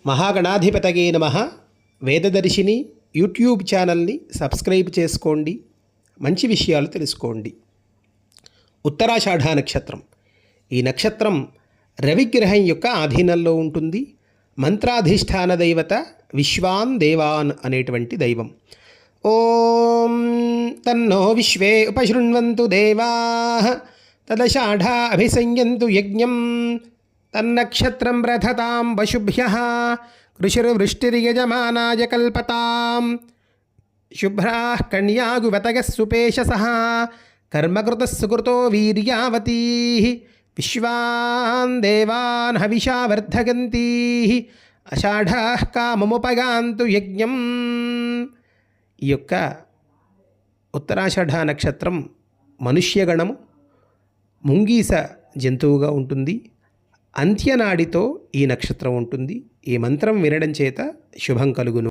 మహాగణాధిపతయే నమః. వేదదర్శిని యూట్యూబ్ ఛానల్ని సబ్స్క్రైబ్ చేసుకోండి, మంచి విషయాలు తెలుసుకోండి. ఉత్తరాషాఢ నక్షత్రం. ఈ నక్షత్రం రవిగ్రహం యొక్క ఆధీనంలో ఉంటుంది. మంత్రాధిష్టాన దైవత విశ్వాన్ దేవాన్ అనేటువంటి దైవం. ఓం తన్నో విశ్వే ఉపశృణ్వంతు దేవాః తదషాఢా అభిసంయంతు యజ్ఞం తన్నక్షత్రం ప్రథతాం వశుభ్యః కృషిర్వృష్టిర్యజమానాయ కల్పతాం శుభ్రాః కన్యాగువతయః సుపేషసః కర్మకృతः సుకృతో వీర్యావతీః విశ్వాన్ దేవాన్ హవిషా వర్ధయంతీః అషాఢాః కామముపగాంతు యజ్ఞం. ఈ యొక్క ఉత్తరాషాఢ నక్షత్రం మనుష్యగణము ముంగీస జంతువుగా ఉంటుంది. అంత్యనాడితో ఈ నక్షత్రం ఉంటుంది. ఈ మంత్రం వినడం చేత శుభం కలుగును.